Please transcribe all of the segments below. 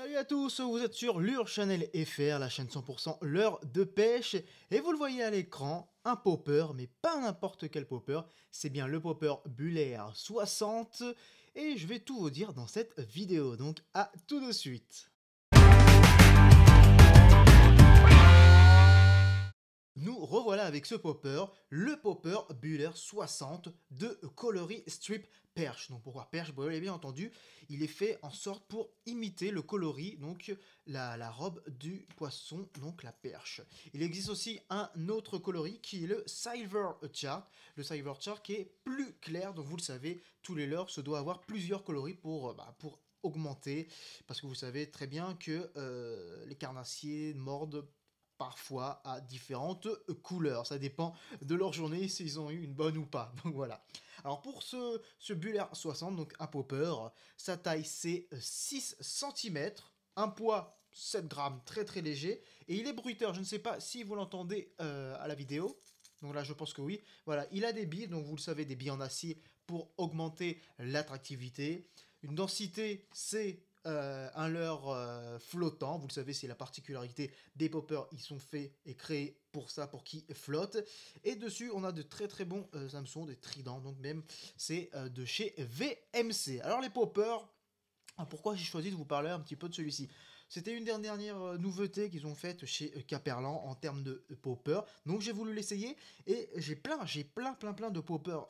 Salut à tous, vous êtes sur Lure Channel FR, la chaîne 100% l'heure de pêche. Et vous le voyez à l'écran, un popper, mais pas n'importe quel popper. C'est bien le popper Buller 60. Et je vais tout vous dire dans cette vidéo, donc à tout de suite. Nous revoilà avec ce popper, le popper Buller 60 de coloris strip perche. Donc pourquoi perche? Vous l'avez bien entendu, il est fait en sorte pour imiter le coloris, donc la robe du poisson, donc la perche. Il existe aussi un autre coloris qui est le Silver Chart. Le Silver Chart qui est plus clair, donc vous le savez, tous les leurres se doivent avoir plusieurs coloris pour augmenter, parce que vous savez très bien que les carnassiers mordent parfois à différentes couleurs. Ça dépend de leur journée, s'ils ont eu une bonne ou pas. Donc voilà. Alors pour ce Buller 60, donc un popper, sa taille c'est 6 cm, un poids 7 grammes, très très léger, et il est bruiteur. Je ne sais pas si vous l'entendez à la vidéo. Donc là, je pense que oui. Voilà, il a des billes, donc vous le savez, des billes en acier pour augmenter l'attractivité. Une densité, c'est un leurre flottant. Vous le savez, c'est la particularité des poppers. Ils sont faits et créés pour ça, pour qu'ils flottent. Et dessus, on a de très très bons hameçons, des tridents. Donc même, c'est de chez VMC. Alors les poppers, pourquoi j'ai choisi de vous parler un petit peu de celui-ci? C'était une des dernières nouveautés qu'ils ont faites chez Caperlan en termes de popper. Donc j'ai voulu l'essayer et j'ai plein de poppers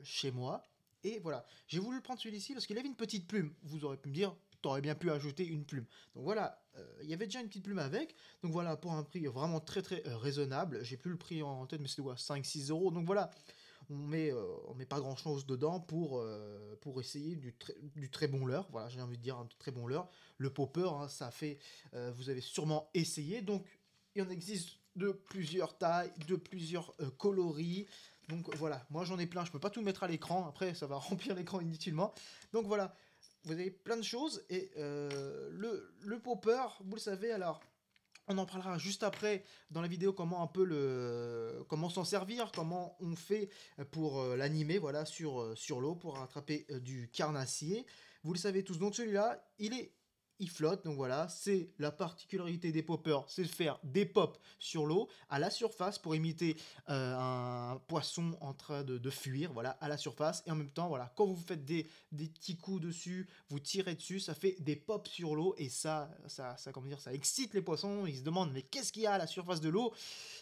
chez moi. Et voilà, j'ai voulu prendre celui-ci parce qu'il avait une petite plume. Vous aurez pu me dire, t'aurais bien pu ajouter une plume. Donc voilà, il y avait déjà une petite plume avec. Donc voilà, pour un prix vraiment très très raisonnable. J'ai plus le prix en tête, mais c'était quoi, 5-6 euros. Donc voilà, on met pas grand chose dedans pour essayer du très bon leurre. Voilà, j'ai envie de dire un très bon leurre. Le popper, hein, ça fait, vous avez sûrement essayé. Donc il y en existe de plusieurs tailles, de plusieurs coloris. Donc voilà, moi j'en ai plein, je peux pas tout mettre à l'écran, après ça va remplir l'écran inutilement. Donc voilà, vous avez plein de choses et le popper, vous le savez, alors on en parlera juste après dans la vidéo comment s'en servir, comment on fait pour l'animer, voilà, sur l'eau pour attraper du carnassier. Vous le savez tous. Donc celui-là, il flotte. Donc voilà, c'est la particularité des poppers, c'est de faire des pops sur l'eau à la surface pour imiter un poisson en train de fuir, voilà, à la surface. Et en même temps, voilà, quand vous faites des petits coups dessus, vous tirez dessus, ça fait des pops sur l'eau et comment dire, ça excite les poissons. Ils se demandent mais qu'est-ce qu'il y a à la surface de l'eau?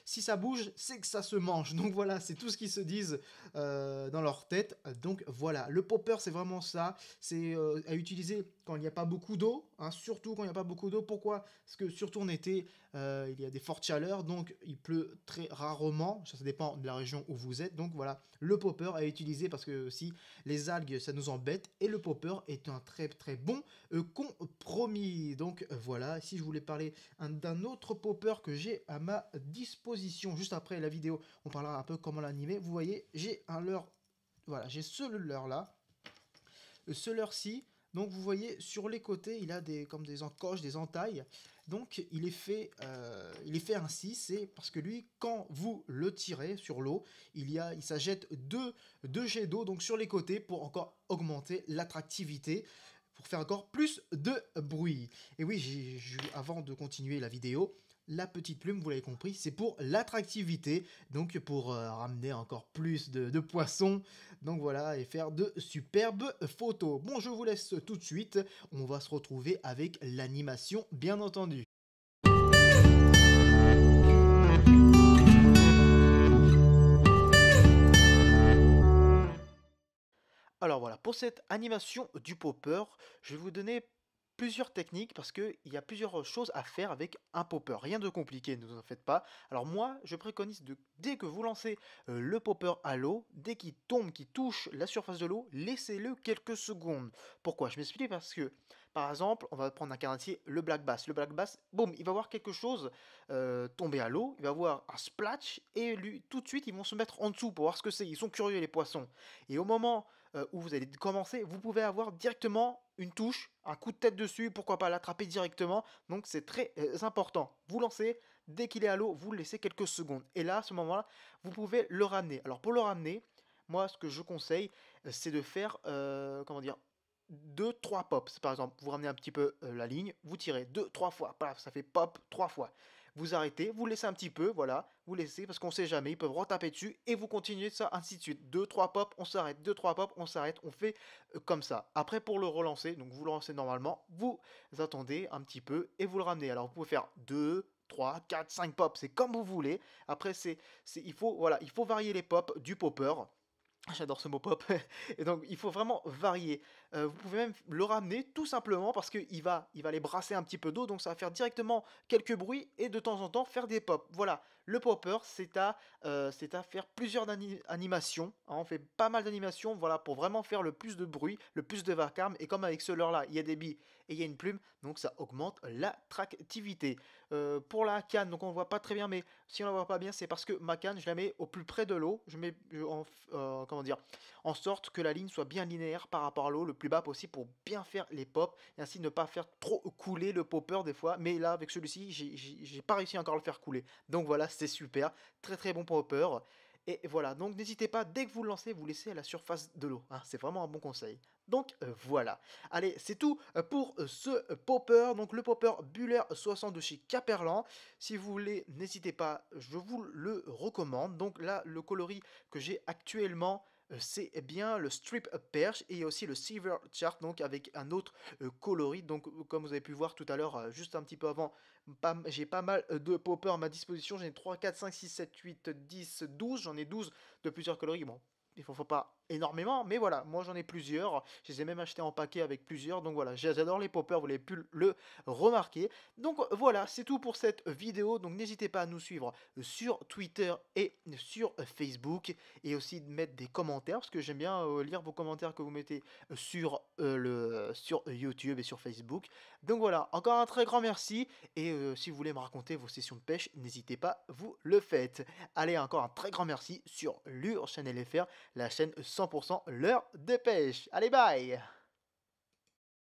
Si ça bouge, c'est que ça se mange. Donc voilà, c'est tout ce qu'ils se disent dans leur tête. Donc voilà, le popper c'est vraiment ça. C'est à utiliser quand il n'y a pas beaucoup d'eau, hein, surtout quand il n'y a pas beaucoup d'eau. Pourquoi? Parce que surtout en été, il y a des fortes chaleurs, donc il pleut très rarement. Ça dépend de la région où vous êtes. Donc voilà, le popper à utiliser parce que si les algues ça nous embête et le popper est un très très bon compromis. Donc voilà, si je voulais parler d'un autre popper que j'ai à ma disposition juste après la vidéo, on parlera un peu comment l'animer. Vous voyez, j'ai un leurre, voilà, j'ai ce leurre là, ce leurre-ci. Donc vous voyez sur les côtés, il a comme des encoches, des entailles. Donc il est fait ainsi, c'est parce que lui, quand vous le tirez sur l'eau, il s'ajette deux jets d'eau donc sur les côtés pour encore augmenter l'attractivité, pour faire encore plus de bruit. Et oui, avant de continuer la vidéo, la petite plume, vous l'avez compris, c'est pour l'attractivité, donc pour ramener encore plus de poissons. Donc voilà, et faire de superbes photos. Bon, je vous laisse tout de suite. On va se retrouver avec l'animation, bien entendu. Alors voilà, pour cette animation du popper, je vais vous donner plusieurs techniques parce qu'il y a plusieurs choses à faire avec un popper. Rien de compliqué, ne vous en faites pas. Alors moi, je préconise dès que vous lancez le popper à l'eau, dès qu'il tombe, qu'il touche la surface de l'eau, laissez-le quelques secondes. Pourquoi? Je m'explique parce que, par exemple, on va prendre un carnassier, le black bass. Le black bass, boum, il va voir quelque chose tomber à l'eau, il va voir un splash et lui, tout de suite, ils vont se mettre en dessous pour voir ce que c'est. Ils sont curieux, les poissons. Et au moment où vous allez commencer, vous pouvez avoir directement une touche, un coup de tête dessus, pourquoi pas l'attraper directement. Donc c'est très important. Vous lancez, dès qu'il est à l'eau, vous le laissez quelques secondes. Et là, à ce moment-là, vous pouvez le ramener. Alors pour le ramener, moi ce que je conseille, c'est de faire, comment dire, 2, 3 pops. Par exemple, vous ramenez un petit peu la ligne, vous tirez 2, 3 fois, paf, ça fait pop 3 fois. Vous arrêtez, vous laissez un petit peu, voilà, vous laissez parce qu'on sait jamais, ils peuvent retaper dessus et vous continuez ça ainsi de suite. 2, 3 pop, on s'arrête, 2, 3 pop, on s'arrête, on fait comme ça. Après, pour le relancer, donc vous le relancez normalement, vous attendez un petit peu et vous le ramenez. Alors, vous pouvez faire 2, 3, 4, 5 pops, c'est comme vous voulez. Après, il faut, voilà, il faut varier les pops du popper. J'adore ce mot pop. Et donc, il faut vraiment varier. Vous pouvez même le ramener tout simplement parce qu'il va aller brasser un petit peu d'eau. Donc, ça va faire directement quelques bruits et de temps en temps faire des pops. Voilà, le popper, c'est à faire plusieurs animations, hein. On fait pas mal d'animations, voilà, pour vraiment faire le plus de bruit, le plus de vacarme. Et comme avec ce leurre-là, il y a des billes et il y a une plume, donc ça augmente l'attractivité. Pour la canne, donc on ne voit pas très bien, mais si on la voit pas bien, c'est parce que ma canne, je la mets au plus près de l'eau. Je mets comment dire, en sorte que la ligne soit bien linéaire par rapport à l'eau, le plus bas possible pour bien faire les pops et ainsi ne pas faire trop couler le popper des fois. Mais là, avec celui-ci, j'ai pas réussi encore à le faire couler. Donc voilà, c'est super, très très bon popper. Et voilà, donc n'hésitez pas, dès que vous le lancez, vous laissez à la surface de l'eau, hein. C'est vraiment un bon conseil. Donc voilà. Allez, c'est tout pour ce popper. Donc le popper Buller 60 de chez Caperlan. Si vous voulez, n'hésitez pas, je vous le recommande. Donc là, le coloris que j'ai actuellement, c'est bien le strip perche et aussi le silver chart, donc avec un autre coloris. Donc comme vous avez pu voir tout à l'heure, juste un petit peu avant, j'ai pas mal de poppers à ma disposition. J'en ai 3, 4, 5, 6, 7, 8, 10, 12. J'en ai 12 de plusieurs coloris. Bon, il faut pas énormément, mais voilà, moi j'en ai plusieurs. Je les ai même achetés en paquet avec plusieurs. Donc voilà, j'adore les poppers, vous l'avez pu le remarquer. Donc voilà, c'est tout pour cette vidéo. Donc n'hésitez pas à nous suivre sur Twitter et sur Facebook. Et aussi de mettre des commentaires, parce que j'aime bien lire vos commentaires que vous mettez sur YouTube et sur Facebook. Donc voilà, encore un très grand merci. Et si vous voulez me raconter vos sessions de pêche, n'hésitez pas, vous le faites. Allez, encore un très grand merci sur Lure Channel FR, la chaîne 100% l'heure de pêche. Allez, bye!